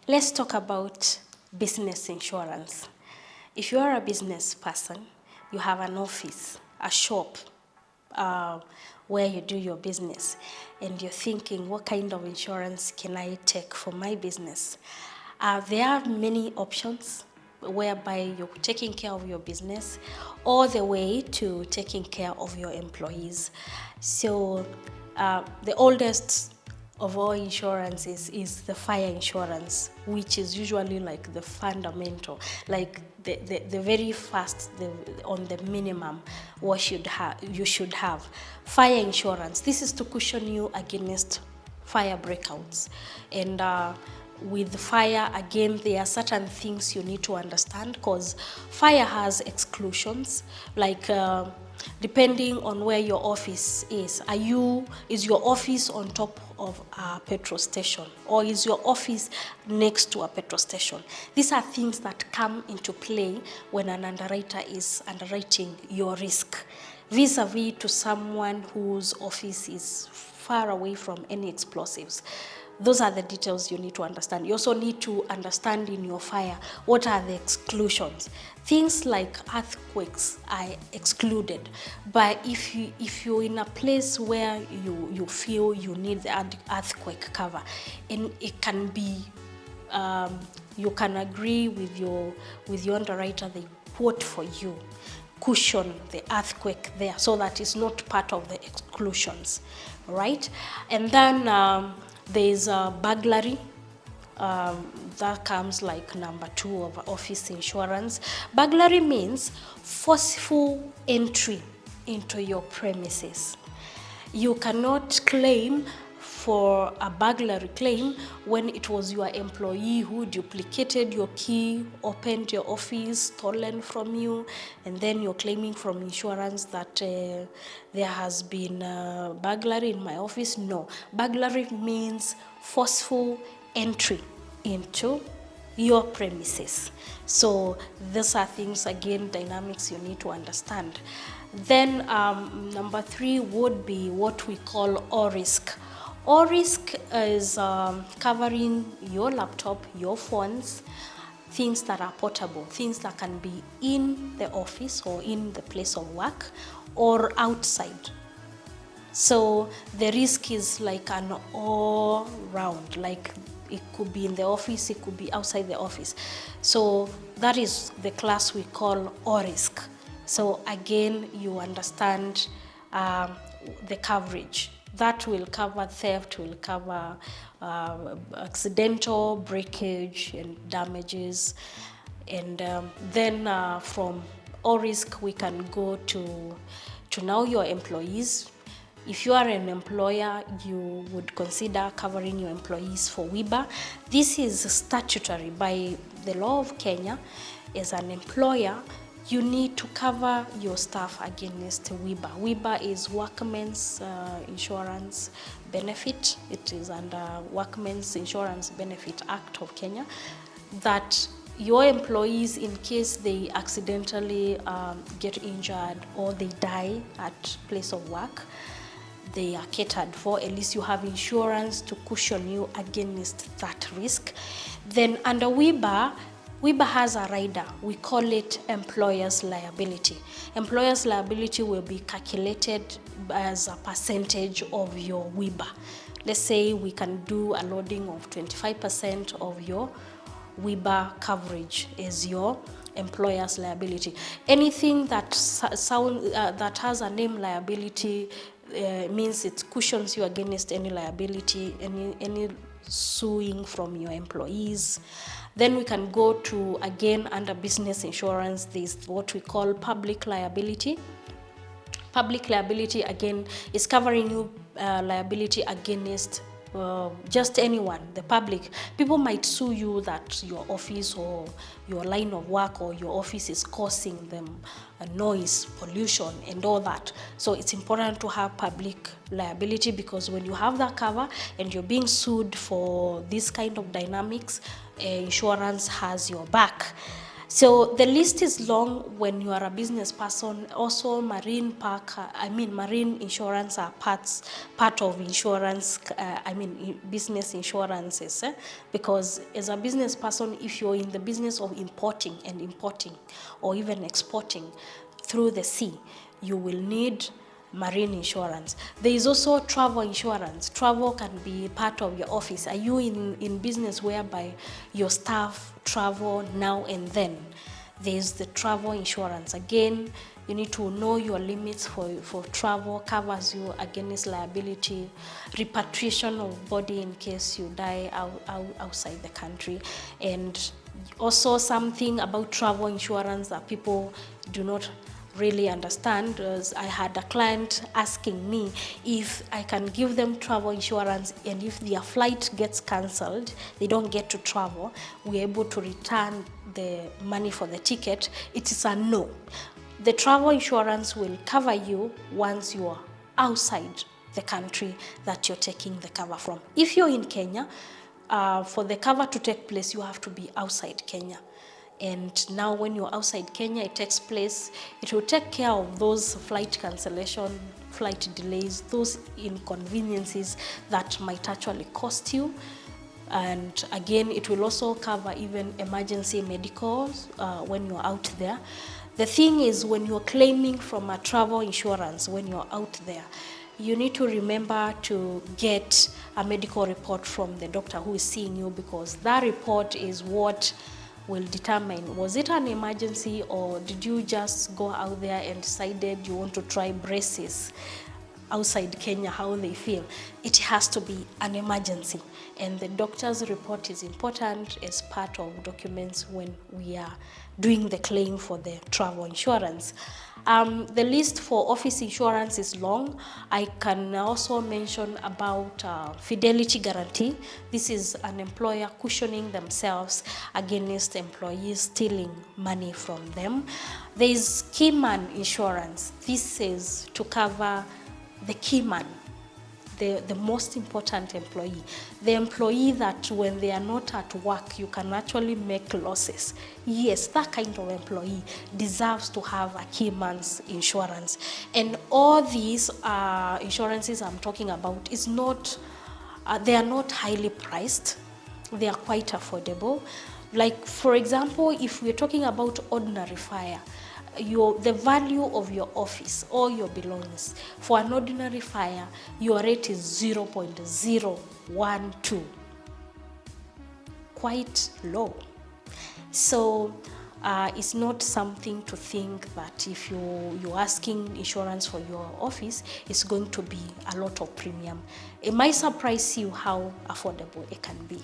Let's talk about business insurance. If you are a business person, you have an office, a shop, uh, where you do your business, and you're thinking, what kind of insurance can I take for my business? There are many options whereby you're taking care of your business all the way to taking care of your employees. So the oldest of all insurances is the fire insurance, which is usually like the fundamental, like the very first, on the minimum, you should have fire insurance. This is to cushion you against fire breakouts. And with fire, again, there are certain things you need to understand, because fire has exclusions, like depending on where your office is. Is your office on top of a petrol station, or is your office next to a petrol station? These are things that come into play when an underwriter is underwriting your risk, vis-a-vis to someone whose office is far away from any explosives. Those are the details you need to understand. You also need to understand in your fire, what are the exclusions. Things like earthquakes are excluded, but if you're in a place where you feel you need the earthquake cover, and it can be, you can agree with your underwriter, they quote for you, cushion the earthquake there, so that it's not part of the exclusions, right? And then there's burglary. That comes like number 2 of office insurance. Burglary means forceful entry into your premises. You cannot claim for a burglary claim when it was your employee who duplicated your key, opened your office, stolen from you, and then you're claiming from insurance that there has been burglary in my office. No, burglary means forceful entry into your premises. So these are things, again, dynamics you need to understand. Then number 3 would be what we call all risk. All risk is covering your laptop, your phones, things that are portable, things that can be in the office or in the place of work or outside. So the risk is like an all round, like it could be in the office, it could be outside the office. So that is the class we call all risk. So again, you understand the coverage. That will cover theft, will cover accidental breakage and damages. And then from all risk, we can go to now your employees. If you are an employer, you would consider covering your employees for WIBA. This is statutory by the law of Kenya. As an employer, you need to cover your staff against WIBA. WIBA is Workmen's Insurance Benefit. It is under Workmen's Insurance Benefit Act of Kenya, that your employees, in case they accidentally get injured or they die at place of work, they are catered for. At least you have insurance to cushion you against that risk. Then under WIBA, WIBA has a rider. We call it employer's liability. Employer's liability will be calculated as a percentage of your WIBA. Let's say we can do a loading of 25% of your WIBA coverage is your employer's liability. Anything that that has a name liability means it cushions you against any liability, any suing from your employees. Then we can go to, again, under business insurance, there's what we call public liability. Public liability, again, is covering you liability against just anyone, the public. People might sue you that your office or your line of work or your office is causing them a noise, pollution, and all that. So it's important to have public liability, because when you have that cover and you're being sued for this kind of dynamics, insurance has your back. So the list is long when you are a business person. Also, marine insurance are part of insurance. Business insurances. Because as a business person, if you're in the business of importing, or even exporting through the sea, you will need marine insurance. There is also travel insurance. Travel can be part of your office. Are you in business whereby your staff travel now and then? There's the travel insurance. Again, you need to know your limits for travel, covers you against liability, repatriation of body in case you die outside the country. And also something about travel insurance that people do not really understand was I had a client asking me if I can give them travel insurance, and if their flight gets cancelled, they don't get to travel, we're able to return the money for the ticket. It is a no. The travel insurance will cover you once you are outside the country that you're taking the cover from. If you're in Kenya, for the cover to take place, you have to be outside Kenya. And now when you're outside Kenya, it takes place, it will take care of those flight cancellation, flight delays, those inconveniences that might actually cost you. And again, it will also cover even emergency medicals when you're out there. The thing is, when you're claiming from a travel insurance, when you're out there, you need to remember to get a medical report from the doctor who is seeing you, because that report is what will determine, was it an emergency, or did you just go out there and decided you want to try braces outside Kenya, how they feel. It has to be an emergency, and the doctor's report is important as part of documents when we are doing the claim for the travel insurance. The list for office insurance is long. I can also mention about fidelity guarantee. This is an employer cushioning themselves against employees stealing money from them. There is keyman insurance. This is to cover the keyman, the most important employee, the employee that when they are not at work, you can actually make losses. Yes, that kind of employee deserves to have a keyman's insurance. And all these insurances I'm talking about is not, they are not highly priced. They are quite affordable. Like, for example, if we're talking about ordinary fire, the value of your office or your belongings, for an ordinary fire, your rate is 0.012, quite low. So it's not something to think that if you're asking insurance for your office, it's going to be a lot of premium. It might surprise you how affordable it can be.